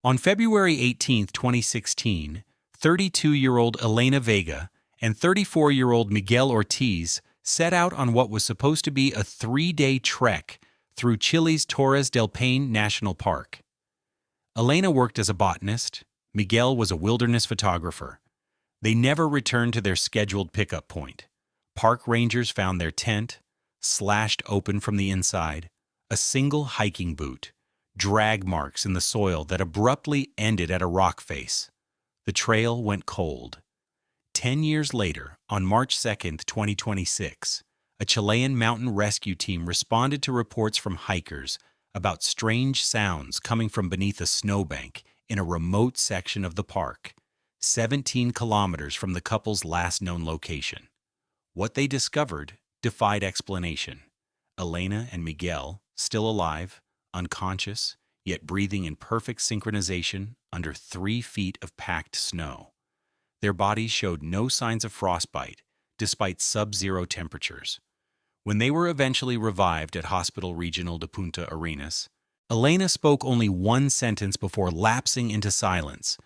On February 18, 2016, 32-year-old Elena Vega and 34-year-old Miguel Ortiz set out on what was supposed to be a 3-day trek through Chile's Torres del Paine National Park. Elena worked as a botanist. Miguel was a wilderness photographer. They never returned to their scheduled pickup point. Park rangers found their tent, slashed open from the inside, a single hiking boot, drag marks in the soil that abruptly ended at a rock face. The trail went cold. 10 years later, on March 2, 2026, a Chilean mountain rescue team responded to reports from hikers about strange sounds coming from beneath a snowbank in a remote section of the park, 17 kilometers from the couple's last known location. What they discovered defied explanation. Elena and Miguel, still alive, unconscious, yet breathing in perfect synchronization under 3 feet of packed snow. Their bodies showed no signs of frostbite, despite sub-zero temperatures. When they were eventually revived at Hospital Regional de Punta Arenas, Elena spoke only one sentence before lapsing into silence.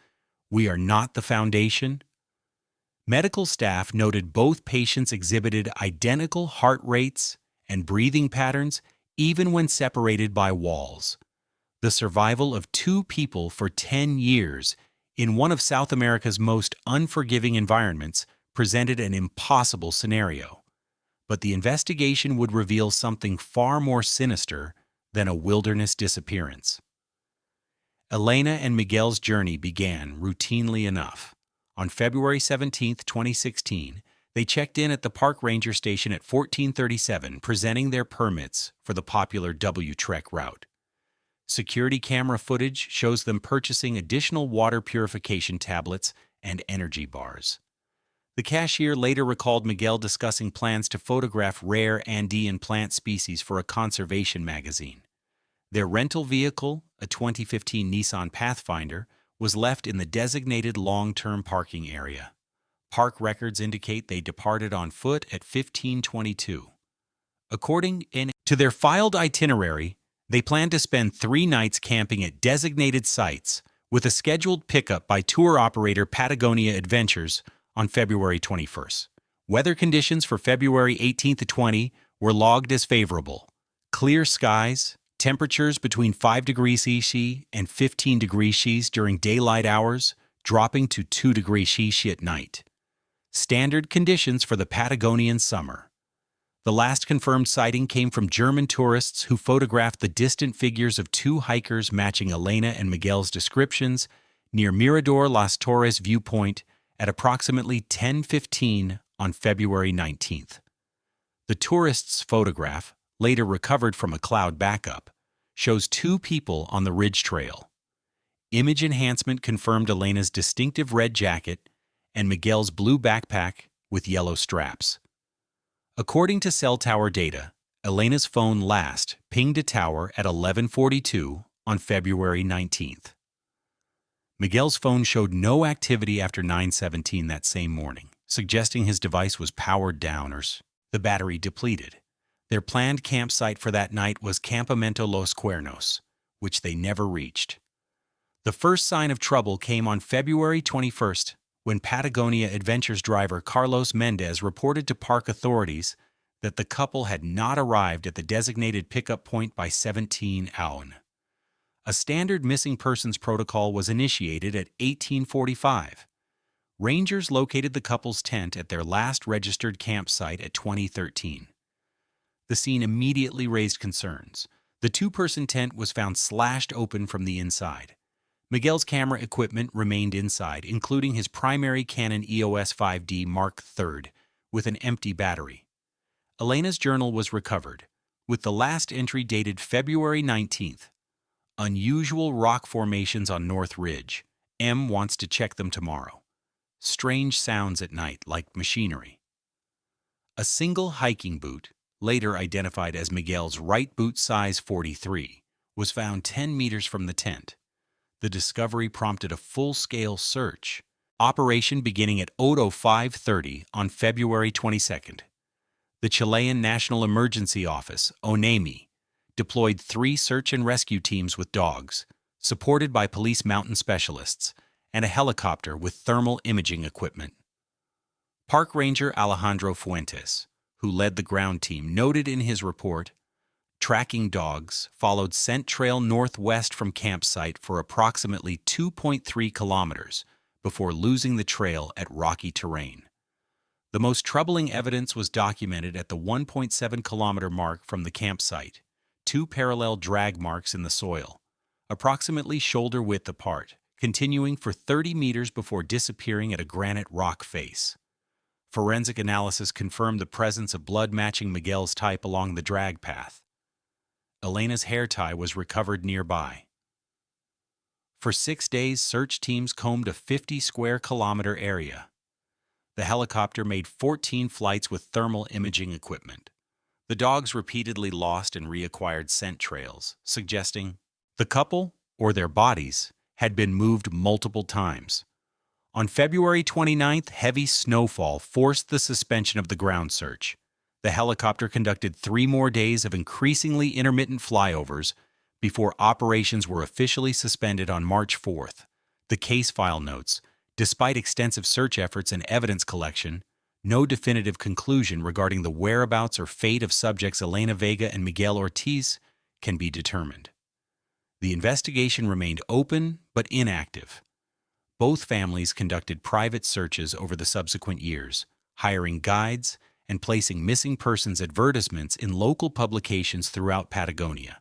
"We are not the foundation." Medical staff noted both patients exhibited identical heart rates and breathing patterns even when separated by walls. The survival of 2 people for 10 years in one of South America's most unforgiving environments presented an impossible scenario. But the investigation would reveal something far more sinister than a wilderness disappearance. Elena and Miguel's journey began routinely enough. On February 17, 2016, they checked in at the park ranger station at 1437, presenting their permits for the popular W-Trek route. Security camera footage shows them purchasing additional water purification tablets and energy bars. The cashier later recalled Miguel discussing plans to photograph rare Andean plant species for a conservation magazine. Their rental vehicle, a 2015 Nissan Pathfinder, was left in the designated long-term parking area. Park records indicate they departed on foot at 15:22. According to their filed itinerary, they planned to spend 3 nights camping at designated sites, with a scheduled pickup by tour operator Patagonia Adventures on February 21st. Weather conditions for February 18 to 20 were logged as favorable. Clear skies, temperatures between 5 degrees C and 15 degrees C during daylight hours, dropping to 2 degrees C at night. Standard conditions for the Patagonian summer. The last confirmed sighting came from German tourists who photographed the distant figures of 2 hikers matching Elena and Miguel's descriptions near Mirador Las Torres viewpoint at approximately 10:15 on February 19th. The tourists' photograph, later recovered from a cloud backup, shows 2 people on the ridge trail. Image enhancement confirmed Elena's distinctive red jacket and Miguel's blue backpack with yellow straps. According to cell tower data, Elena's phone last pinged a tower at 11:42 on February 19th. Miguel's phone showed no activity after 9:17 that same morning, suggesting his device was powered down or the battery depleted. Their planned campsite for that night was Campamento Los Cuernos, which they never reached. The first sign of trouble came on February 21st, when Patagonia Adventures driver Carlos Mendez reported to park authorities that the couple had not arrived at the designated pickup point by 17 aun. A standard missing persons protocol was initiated at 18:45. Rangers located the couple's tent at their last registered campsite at 2013. The scene immediately raised concerns. The 2-person tent was found slashed open from the inside. Miguel's camera equipment remained inside, including his primary Canon EOS 5D Mark III with an empty battery. Elena's journal was recovered, with the last entry dated February 19th. Unusual rock formations on North Ridge. M wants to check them tomorrow. Strange sounds at night, like machinery. A single hiking boot, later identified as Miguel's right boot size 43, was found 10 meters from the tent. The discovery prompted a full-scale search, operation beginning at 05:30 on February 22nd. The Chilean National Emergency Office, ONEMI, deployed 3 search and rescue teams with dogs, supported by police mountain specialists and a helicopter with thermal imaging equipment. Park Ranger Alejandro Fuentes, who led the ground team, noted in his report, tracking dogs followed scent trail northwest from campsite for approximately 2.3 kilometers before losing the trail at rocky terrain. The most troubling evidence was documented at the 1.7-kilometer mark from the campsite, two parallel drag marks in the soil, approximately shoulder-width apart, continuing for 30 meters before disappearing at a granite rock face. Forensic analysis confirmed the presence of blood matching Miguel's type along the drag path. Elena's hair tie was recovered nearby. For 6 days, search teams combed a 50-square-kilometer area. The helicopter made 14 flights with thermal imaging equipment. The dogs repeatedly lost and reacquired scent trails, suggesting the couple, or their bodies, had been moved multiple times. On February 29th, heavy snowfall forced the suspension of the ground search. The helicopter conducted 3 more days of increasingly intermittent flyovers before operations were officially suspended on March 4th. The case file notes, despite extensive search efforts and evidence collection, no definitive conclusion regarding the whereabouts or fate of subjects Elena Vega and Miguel Ortiz can be determined. The investigation remained open but inactive. Both families conducted private searches over the subsequent years, hiring guides and placing missing persons advertisements in local publications throughout Patagonia.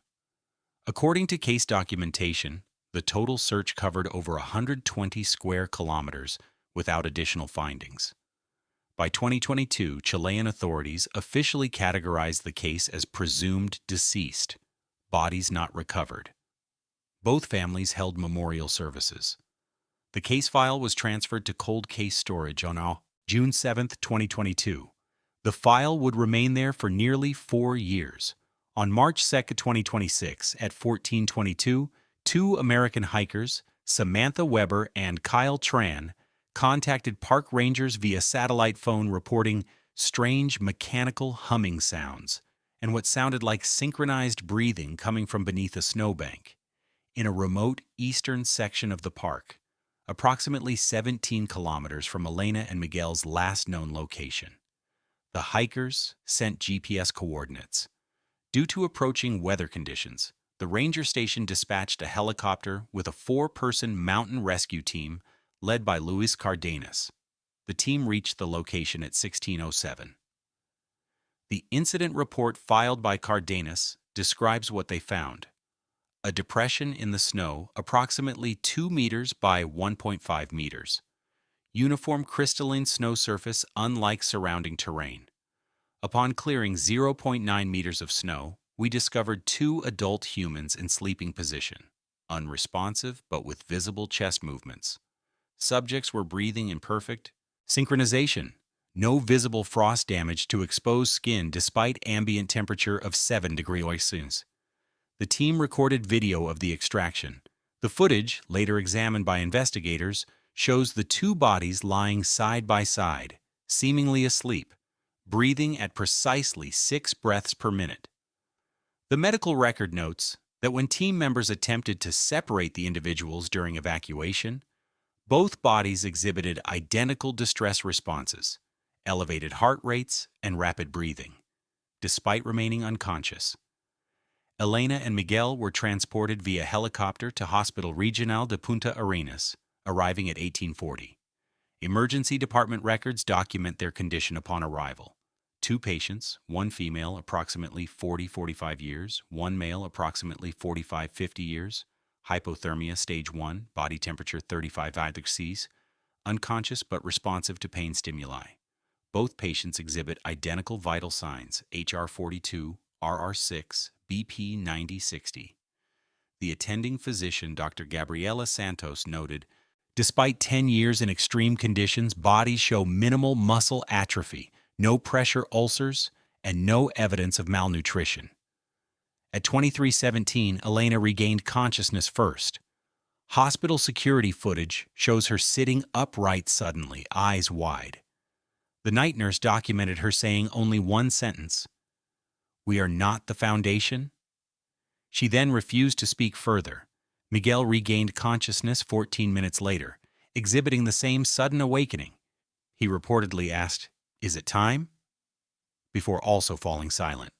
According to case documentation, the total search covered over 120 square kilometers without additional findings. By 2022, Chilean authorities officially categorized the case as presumed deceased, bodies not recovered. Both families held memorial services. The case file was transferred to cold case storage on June 7, 2022. The file would remain there for nearly 4 years. On March 2, 2026, at 14:22, 2 American hikers, Samantha Weber and Kyle Tran, contacted park rangers via satellite phone reporting strange mechanical humming sounds and what sounded like synchronized breathing coming from beneath a snowbank in a remote eastern section of the park, approximately 17 kilometers from Elena and Miguel's last known location. The hikers sent GPS coordinates. Due to approaching weather conditions, the ranger station dispatched a helicopter with a 4-person mountain rescue team led by Luis Cardenas. The team reached the location at 16:07. The incident report filed by Cardenas describes what they found: a depression in the snow approximately 2 meters by 1.5 meters. Uniform crystalline snow surface unlike surrounding terrain. Upon clearing 0.9 meters of snow, we discovered 2 adult humans in sleeping position, unresponsive but with visible chest movements. Subjects were breathing in perfect synchronization. No visible frost damage to exposed skin despite ambient temperature of 7 degrees Celsius. The team recorded video of the extraction. The footage, later examined by investigators, shows the 2 bodies lying side by side, seemingly asleep, breathing at precisely 6 breaths per minute. The medical record notes that when team members attempted to separate the individuals during evacuation, both bodies exhibited identical distress responses, elevated heart rates, and rapid breathing, despite remaining unconscious. Elena and Miguel were transported via helicopter to Hospital Regional de Punta Arenas, arriving at 1840. Emergency department records document their condition upon arrival. 2 patients, 1 female approximately 40-45 years, 1 male approximately 45-50 years, hypothermia stage 1, body temperature 35 degrees, unconscious but responsive to pain stimuli. Both patients exhibit identical vital signs, HR42, RR6, BP 9060. The attending physician, Dr. Gabriela Santos, noted, despite 10 years in extreme conditions, bodies show minimal muscle atrophy, no pressure ulcers, and no evidence of malnutrition. At 23:17, Elena regained consciousness first. Hospital security footage shows her sitting upright suddenly, eyes wide. The night nurse documented her saying only one sentence: "We are not the Foundation." She then refused to speak further, Miguel regained consciousness 14 minutes later, exhibiting the same sudden awakening. He reportedly asked, "Is it time?" before also falling silent.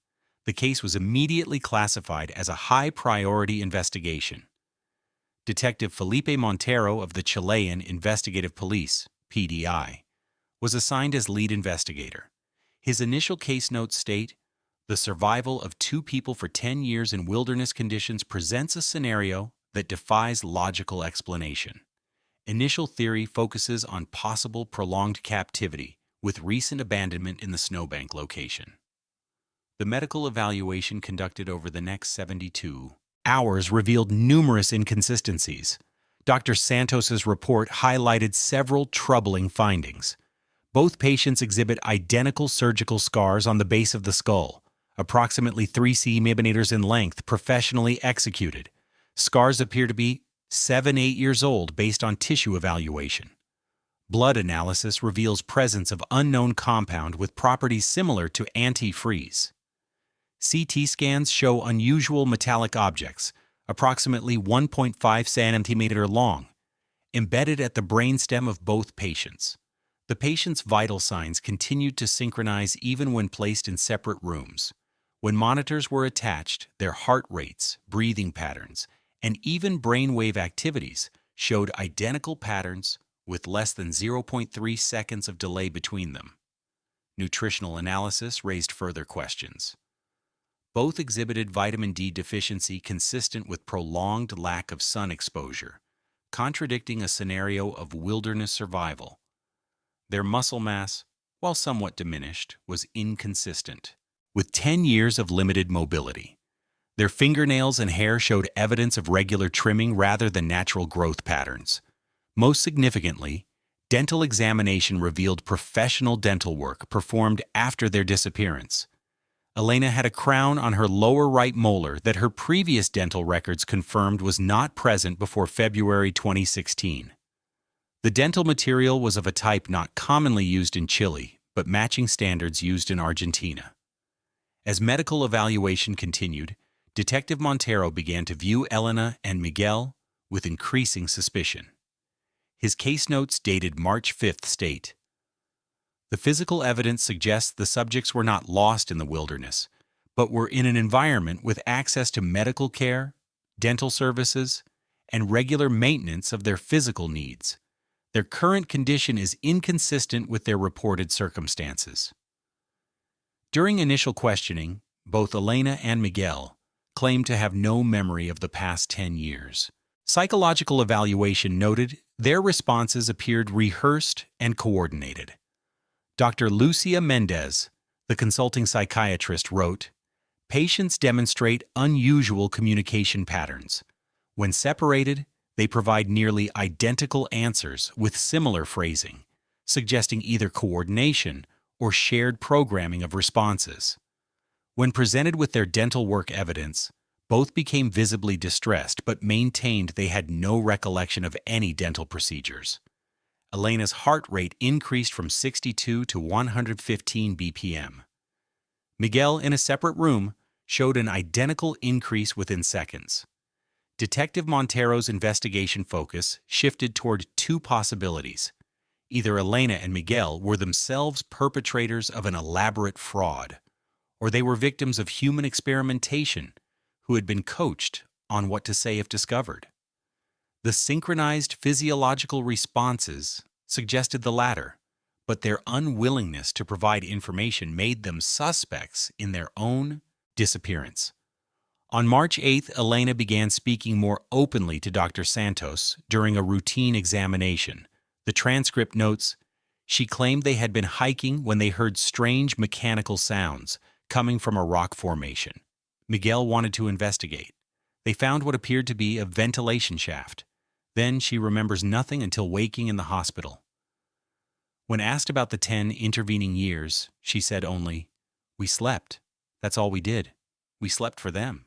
The case was immediately classified as a high-priority investigation. Detective Felipe Montero of the Chilean Investigative Police, PDI, was assigned as lead investigator. His initial case notes state, "The survival of two people for 10 years in wilderness conditions presents a scenario that defies logical explanation. Initial theory focuses on possible prolonged captivity with recent abandonment in the snowbank location." The medical evaluation conducted over the next 72 hours revealed numerous inconsistencies. Dr. Santos's report highlighted several troubling findings. Both patients exhibit identical surgical scars on the base of the skull, approximately 3 cm in length, professionally executed. Scars appear to be 7-8 years old based on tissue evaluation. Blood analysis reveals presence of unknown compound with properties similar to antifreeze. CT scans show unusual metallic objects, approximately 1.5 cm long, embedded at the brainstem of both patients. The patient's vital signs continued to synchronize even when placed in separate rooms. When monitors were attached, their heart rates, breathing patterns, and even brainwave activities showed identical patterns with less than 0.3 seconds of delay between them. Nutritional analysis raised further questions. Both exhibited vitamin D deficiency consistent with prolonged lack of sun exposure, contradicting a scenario of wilderness survival. Their muscle mass, while somewhat diminished, was inconsistent, with 10 years of limited mobility. Their fingernails and hair showed evidence of regular trimming rather than natural growth patterns. Most significantly, dental examination revealed professional dental work performed after their disappearance. Elena had a crown on her lower right molar that her previous dental records confirmed was not present before February 2016. The dental material was of a type not commonly used in Chile, but matching standards used in Argentina. As medical evaluation continued, Detective Montero began to view Elena and Miguel with increasing suspicion. His case notes dated March 5th state, "The physical evidence suggests the subjects were not lost in the wilderness, but were in an environment with access to medical care, dental services, and regular maintenance of their physical needs. Their current condition is inconsistent with their reported circumstances." During initial questioning, both Elena and Miguel claimed to have no memory of the past 10 years. Psychological evaluation noted their responses appeared rehearsed and coordinated. Dr. Lucia Mendez, the consulting psychiatrist, wrote, "Patients demonstrate unusual communication patterns. When separated, they provide nearly identical answers with similar phrasing, suggesting either coordination or shared programming of responses. When presented with their dental work evidence, both became visibly distressed but maintained they had no recollection of any dental procedures. Elena's heart rate increased from 62 to 115 BPM. Miguel, in a separate room, showed an identical increase within seconds. Detective Montero's investigation focus shifted toward two possibilities. Either Elena and Miguel were themselves perpetrators of an elaborate fraud, or they were victims of human experimentation who had been coached on what to say if discovered. The synchronized physiological responses suggested the latter, but their unwillingness to provide information made them suspects in their own disappearance. On March 8th, Elena began speaking more openly to Dr. Santos during a routine examination. The transcript notes, she claimed they had been hiking when they heard strange mechanical sounds coming from a rock formation. Miguel wanted to investigate. They found what appeared to be a ventilation shaft. Then she remembers nothing until waking in the hospital. When asked about the 10 intervening years, she said only, "We slept. That's all we did. We slept for them."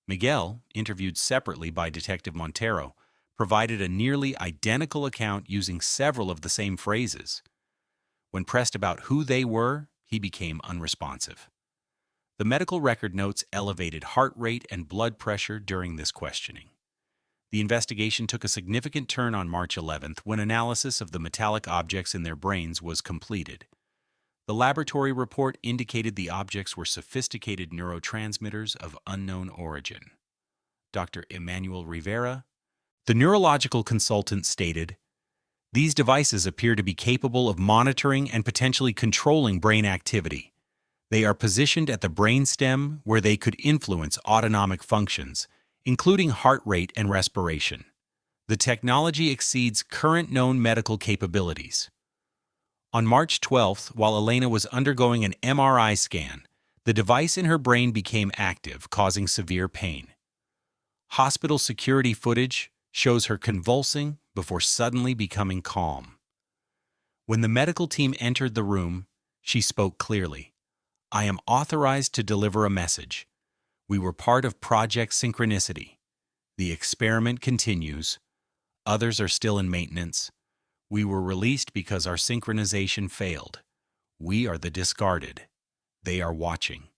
Miguel, interviewed separately by Detective Montero, provided a nearly identical account using several of the same phrases. When pressed about who they were, he became unresponsive. The medical record notes elevated heart rate and blood pressure during this questioning. The investigation took a significant turn on March 11th when analysis of the metallic objects in their brains was completed. The laboratory report indicated the objects were sophisticated neurotransmitters of unknown origin. Dr. Emmanuel Rivera, the neurological consultant, stated, "These devices appear to be capable of monitoring and potentially controlling brain activity. They are positioned at the brainstem where they could influence autonomic functions, including heart rate and respiration. The technology exceeds current known medical capabilities." On March 12th, while Elena was undergoing an MRI scan, the device in her brain became active, causing severe pain. Hospital security footage shows her convulsing before suddenly becoming calm. When the medical team entered the room, she spoke clearly. "I am authorized to deliver a message. We were part of Project Synchronicity. The experiment continues. Others are still in maintenance. We were released because our synchronization failed. We are the discarded. They are watching."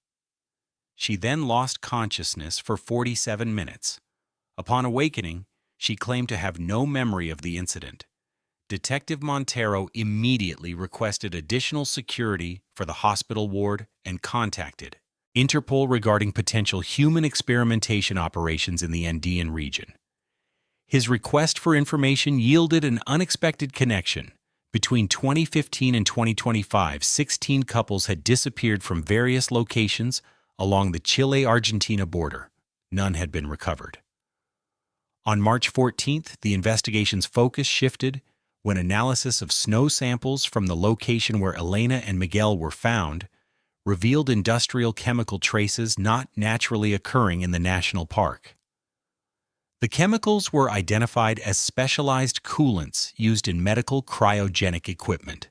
She then lost consciousness for 47 minutes. Upon awakening, she claimed to have no memory of the incident. Detective Montero immediately requested additional security for the hospital ward and contacted Interpol regarding potential human experimentation operations in the Andean region. His request for information yielded an unexpected connection. Between 2015 and 2025, 16 couples had disappeared from various locations along the Chile-Argentina border. None had been recovered. On March 14th, the investigation's focus shifted when analysis of snow samples from the location where Elena and Miguel were found revealed industrial chemical traces not naturally occurring in the national park. The chemicals were identified as specialized coolants used in medical cryogenic equipment.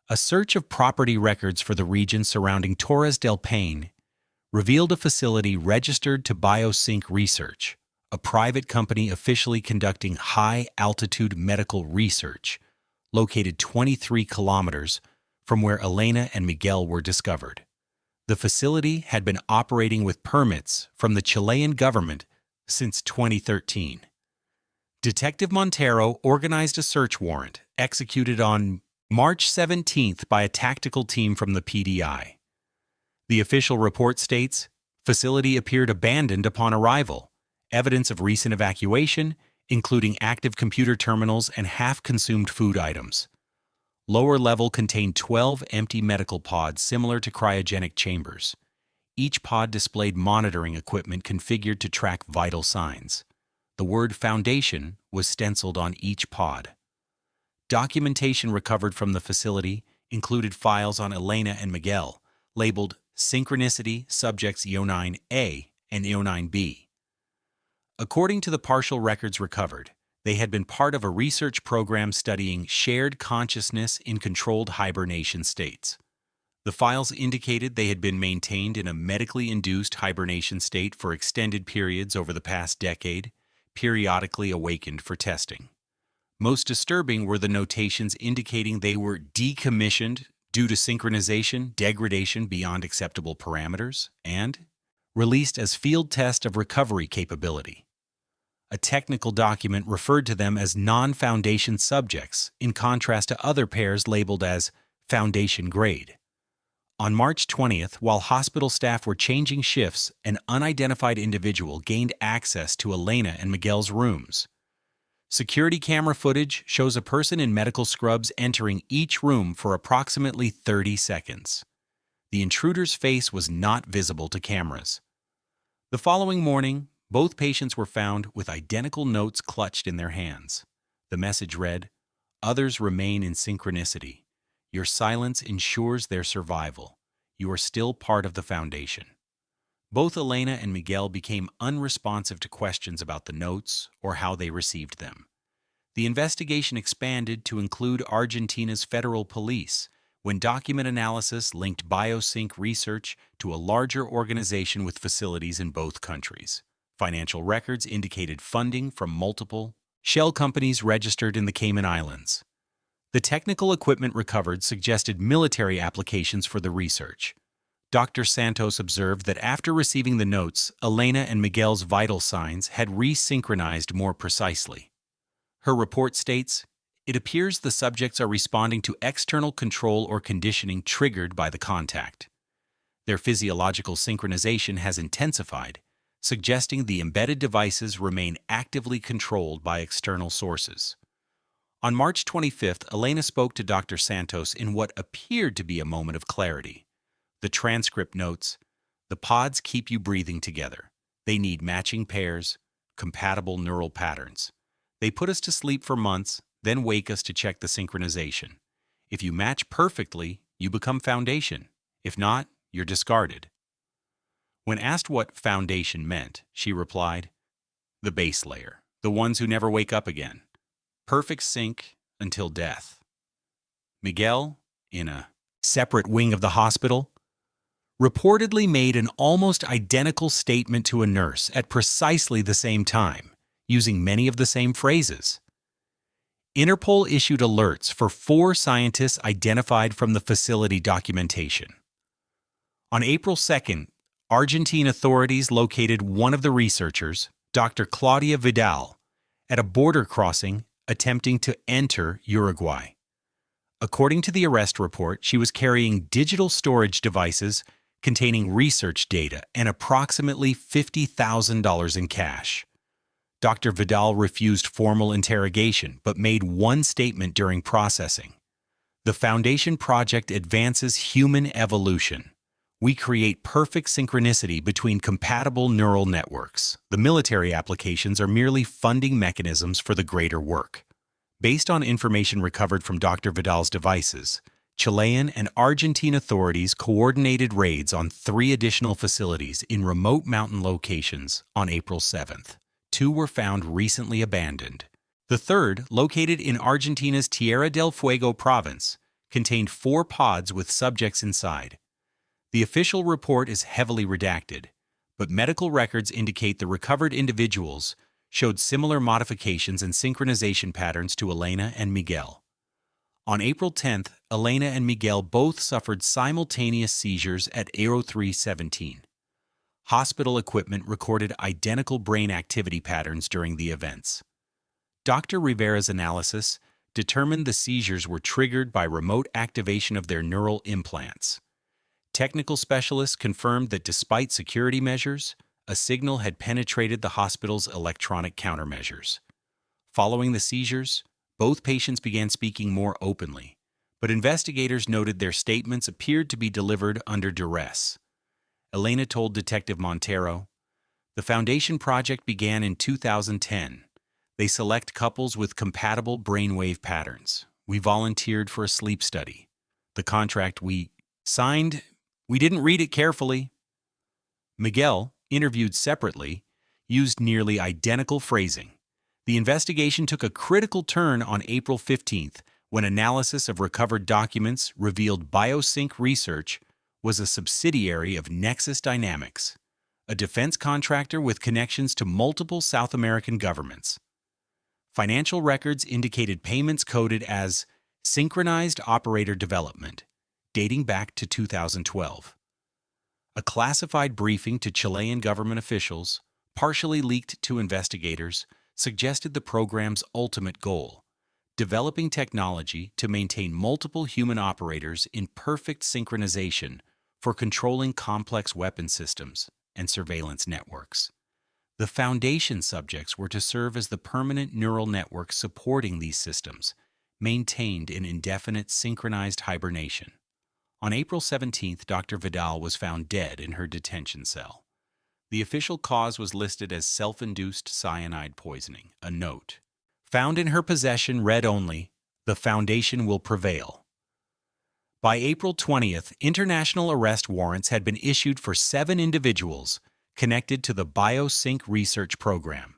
A search of property records for the region surrounding Torres del Paine revealed a facility registered to BioSync Research, a private company officially conducting high-altitude medical research, located 23 kilometers from where Elena and Miguel were discovered. The facility had been operating with permits from the Chilean government since 2013. Detective Montero organized a search warrant executed on March 17th by a tactical team from the PDI. The official report states, "Facility appeared abandoned upon arrival. Evidence of recent evacuation, including active computer terminals and half-consumed food items. Lower level contained 12 empty medical pods similar to cryogenic chambers. Each pod displayed monitoring equipment configured to track vital signs. The word Foundation was stenciled on each pod. Documentation recovered from the facility included files on Elena and Miguel, labeled Synchronicity Subjects EO9A and EO9B. According to the partial records recovered, they had been part of a research program studying shared consciousness in controlled hibernation states. The files indicated they had been maintained in a medically induced hibernation state for extended periods over the past decade, periodically awakened for testing. Most disturbing were the notations indicating they were decommissioned due to synchronization, degradation beyond acceptable parameters, and released as field test of recovery capability. A technical document referred to them as non-Foundation subjects, in contrast to other pairs labeled as Foundation grade. On March 20th, while hospital staff were changing shifts, an unidentified individual gained access to Elena and Miguel's rooms. Security camera footage shows a person in medical scrubs entering each room for approximately 30 seconds. The intruder's face was not visible to cameras. The following morning, both patients were found with identical notes clutched in their hands. The message read, "Others remain in synchronicity. Your silence ensures their survival. You are still part of the Foundation." Both Elena and Miguel became unresponsive to questions about the notes or how they received them. The investigation expanded to include Argentina's federal police when document analysis linked BioSync Research to a larger organization with facilities in both countries. Financial records indicated funding from multiple shell companies registered in the Cayman Islands. The technical equipment recovered suggested military applications for the research. Dr. Santos observed that after receiving the notes, Elena and Miguel's vital signs had resynchronized more precisely. Her report states, "It appears the subjects are responding to external control or conditioning triggered by the contact. Their physiological synchronization has intensified, suggesting the embedded devices remain actively controlled by external sources." On March 25th, Elena spoke to Dr. Santos in what appeared to be a moment of clarity. The transcript notes, "The pods keep you breathing together. They need matching pairs, compatible neural patterns. They put us to sleep for months, then wake us to check the synchronization. If you match perfectly, you become foundation. If not, you're discarded." When asked what foundation meant, she replied, "The base layer, the ones who never wake up again. Perfect sync until death." Miguel, in a separate wing of the hospital, reportedly made an almost identical statement to a nurse at precisely the same time, using many of the same phrases. Interpol issued alerts for 4 scientists identified from the facility documentation. On April 2nd, Argentine authorities located one of the researchers, Dr. Claudia Vidal, at a border crossing attempting to enter Uruguay. According to the arrest report, she was carrying digital storage devices containing research data and approximately $50,000 in cash. Dr. Vidal refused formal interrogation but made one statement during processing. "The Foundation project advances human evolution. We create perfect synchronicity between compatible neural networks. The military applications are merely funding mechanisms for the greater work." Based on information recovered from Dr. Vidal's devices, Chilean and Argentine authorities coordinated raids on 3 additional facilities in remote mountain locations on April 7th. 2 were found recently abandoned. The third, located in Argentina's Tierra del Fuego province, contained 4 pods with subjects inside. The official report is heavily redacted, but medical records indicate the recovered individuals showed similar modifications and synchronization patterns to Elena and Miguel. On April 10th, Elena and Miguel both suffered simultaneous seizures at Aero 317. Hospital equipment recorded identical brain activity patterns during the events. Dr. Rivera's analysis determined the seizures were triggered by remote activation of their neural implants. Technical specialists confirmed that despite security measures, a signal had penetrated the hospital's electronic countermeasures. Following the seizures, both patients began speaking more openly, but investigators noted their statements appeared to be delivered under duress. Elena told Detective Montero, "The Foundation project began in 2010. They select couples with compatible brainwave patterns. We volunteered for a sleep study. The contract we signed, we didn't read it carefully." Miguel, interviewed separately, used nearly identical phrasing. The investigation took a critical turn on April 15th when analysis of recovered documents revealed BioSync Research was a subsidiary of Nexus Dynamics, a defense contractor with connections to multiple South American governments. Financial records indicated payments coded as Synchronized Operator Development, dating back to 2012. A classified briefing to Chilean government officials, partially leaked to investigators, suggested the program's ultimate goal: developing technology to maintain multiple human operators in perfect synchronization for controlling complex weapon systems and surveillance networks. The Foundation subjects were to serve as the permanent neural network supporting these systems, maintained in indefinite synchronized hibernation. On April 17th, Dr. Vidal was found dead in her detention cell. The official cause was listed as self-induced cyanide poisoning. A note found in her possession read only, "The Foundation will prevail." By April 20th, international arrest warrants had been issued for 7 individuals connected to the BioSync research program.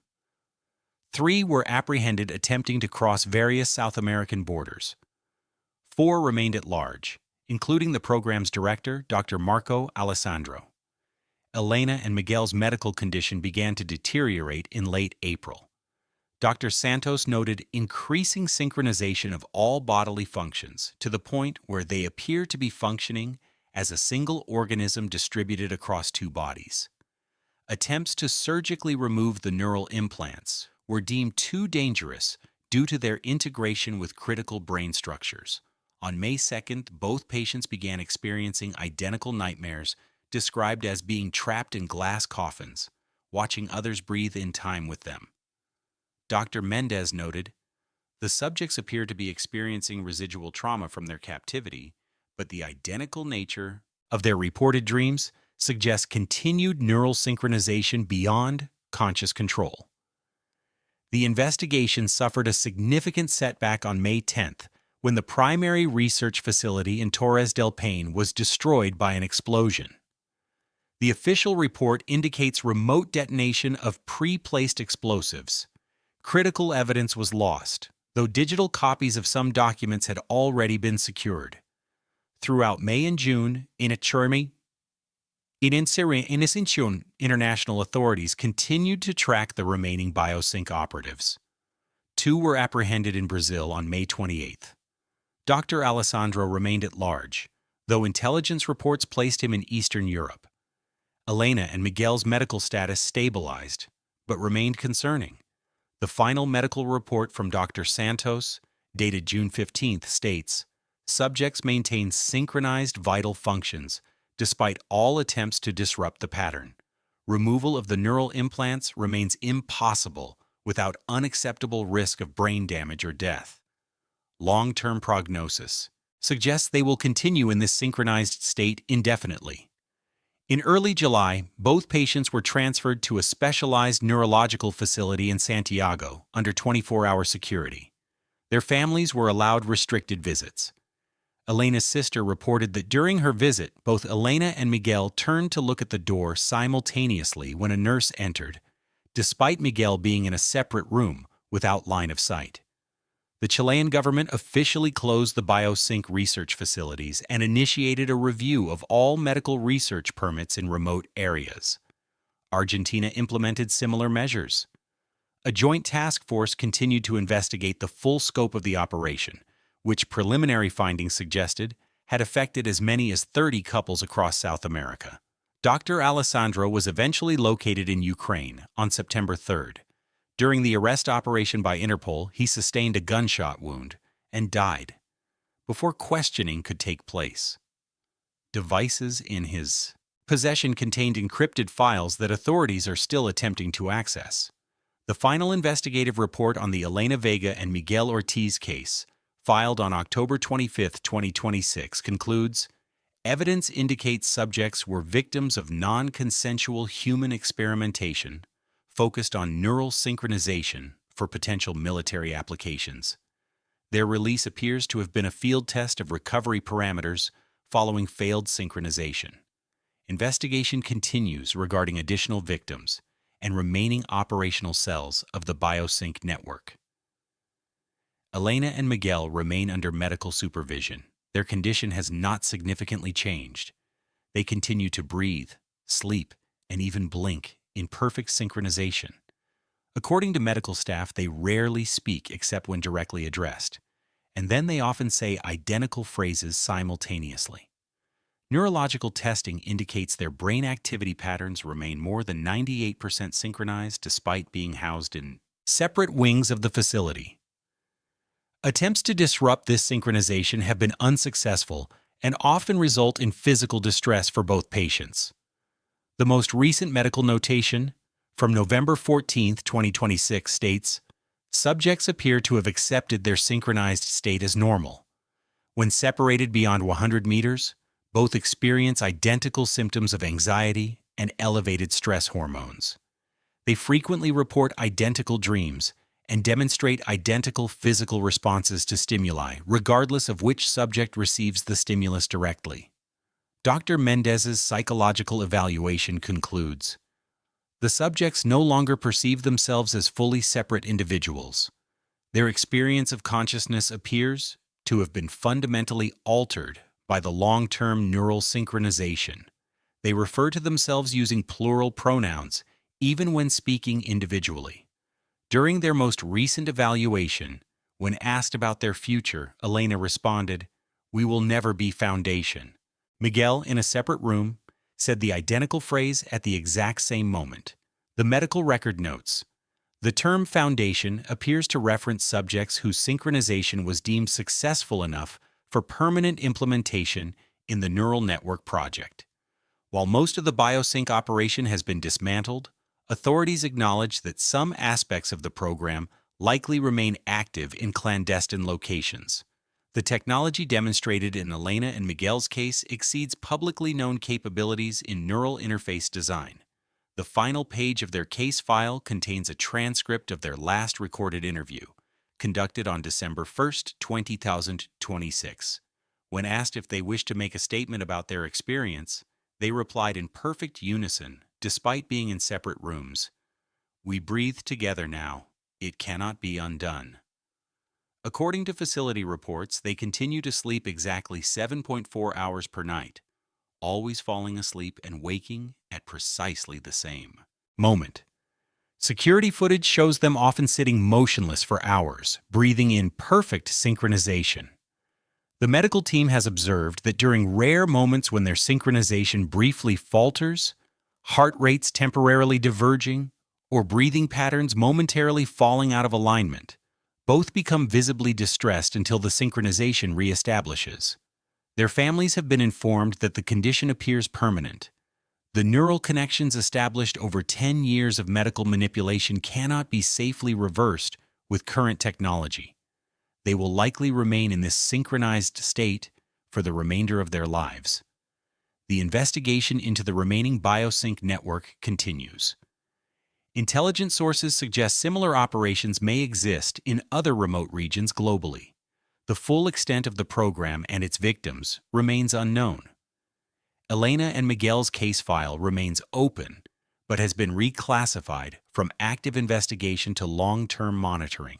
3 were apprehended attempting to cross various South American borders. 4 remained at large, including the program's director, Dr. Marco Alessandro. Elena and Miguel's medical condition began to deteriorate in late April. Dr. Santos noted increasing synchronization of all bodily functions to the point where they appear to be functioning as a single organism distributed across two bodies. Attempts to surgically remove the neural implants were deemed too dangerous due to their integration with critical brain structures. On May 2nd, both patients began experiencing identical nightmares described as being trapped in glass coffins, watching others breathe in time with them. Dr. Mendez noted, "The subjects appear to be experiencing residual trauma from their captivity, but the identical nature of their reported dreams suggests continued neural synchronization beyond conscious control." The investigation suffered a significant setback on May 10th when the primary research facility in Torres del Paine was destroyed by an explosion. The official report indicates remote detonation of pre-placed explosives. Critical evidence was lost, though digital copies of some documents had already been secured. Throughout May and June, international authorities continued to track the remaining biosync operatives. 2 were apprehended in Brazil on May 28th. Dr. Alessandro remained at large, though intelligence reports placed him in Eastern Europe. Elena and Miguel's medical status stabilized, but remained concerning. The final medical report from Dr. Santos, dated June 15th, states, "Subjects maintain synchronized vital functions, despite all attempts to disrupt the pattern. Removal of the neural implants remains impossible without unacceptable risk of brain damage or death. Long-term prognosis suggests they will continue in this synchronized state indefinitely." In early July, both patients were transferred to a specialized neurological facility in Santiago under 24-hour security. Their families were allowed restricted visits. Elena's sister reported that during her visit, both Elena and Miguel turned to look at the door simultaneously when a nurse entered, despite Miguel being in a separate room without line of sight. The Chilean government officially closed the biosync research facilities and initiated a review of all medical research permits in remote areas. Argentina implemented similar measures. A joint task force continued to investigate the full scope of the operation, which preliminary findings suggested had affected as many as 30 couples across South America. Dr. Alessandro was eventually located in Ukraine on September 3rd. During the arrest operation by Interpol, he sustained a gunshot wound and died before questioning could take place. Devices in his possession contained encrypted files that authorities are still attempting to access. The final investigative report on the Elena Vega and Miguel Ortiz case, filed on October 25, 2026, concludes, "Evidence indicates subjects were victims of non-consensual human experimentation focused on neural synchronization for potential military applications. Their release appears to have been a field test of recovery parameters following failed synchronization. Investigation continues regarding additional victims and remaining operational cells of the biosync network." Elena and Miguel remain under medical supervision. Their condition has not significantly changed. They continue to breathe, sleep, and even blink in perfect synchronization. According to medical staff, they rarely speak except when directly addressed, and then they often say identical phrases simultaneously. Neurological testing indicates their brain activity patterns remain more than 98% synchronized despite being housed in separate wings of the facility. Attempts to disrupt this synchronization have been unsuccessful and often result in physical distress for both patients. The most recent medical notation, from November 14, 2026, states, "Subjects appear to have accepted their synchronized state as normal. When separated beyond 100 meters, both experience identical symptoms of anxiety and elevated stress hormones. They frequently report identical dreams and demonstrate identical physical responses to stimuli, regardless of which subject receives the stimulus directly." Dr. Mendez's psychological evaluation concludes, "The subjects no longer perceive themselves as fully separate individuals. Their experience of consciousness appears to have been fundamentally altered by the long-term neural synchronization. They refer to themselves using plural pronouns, even when speaking individually." During their most recent evaluation, when asked about their future, Elena responded, "We will never be Foundation." Miguel, in a separate room, said the identical phrase at the exact same moment. The medical record notes, the term foundation appears to reference subjects whose synchronization was deemed successful enough for permanent implementation in the neural network project. While most of the biosync operation has been dismantled, authorities acknowledge that some aspects of the program likely remain active in clandestine locations. The technology demonstrated in Elena and Miguel's case exceeds publicly known capabilities in neural interface design. The final page of their case file contains a transcript of their last recorded interview, conducted on December 1, 2026. When asked if they wished to make a statement about their experience, they replied in perfect unison, despite being in separate rooms. "We breathe together now. It cannot be undone." According to facility reports, they continue to sleep exactly 7.4 hours per night, always falling asleep and waking at precisely the same moment. Security footage shows them often sitting motionless for hours, breathing in perfect synchronization. The medical team has observed that during rare moments when their synchronization briefly falters, heart rates temporarily diverging, or breathing patterns momentarily falling out of alignment, both become visibly distressed until the synchronization reestablishes. Their families have been informed that the condition appears permanent. The neural connections established over 10 years of medical manipulation cannot be safely reversed with current technology. They will likely remain in this synchronized state for the remainder of their lives. The investigation into the remaining biosync network continues. Intelligence sources suggest similar operations may exist in other remote regions globally. The full extent of the program and its victims remains unknown. Elena and Miguel's case file remains open, but has been reclassified from active investigation to long-term monitoring.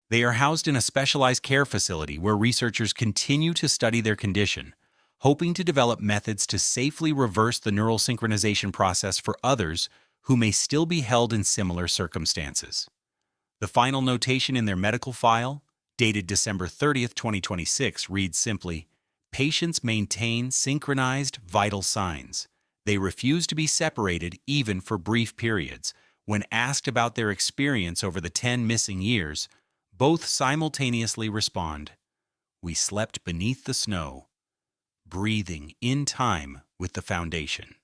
They are housed in a specialized care facility where researchers continue to study their condition, hoping to develop methods to safely reverse the neural synchronization process for others who may still be held in similar circumstances. The final notation in their medical file, dated December 30th, 2026, reads simply, "Patients maintain synchronized vital signs. They refuse to be separated even for brief periods." When asked about their experience over the 10 missing years, both simultaneously respond, "We slept beneath the snow, breathing in time with the foundation."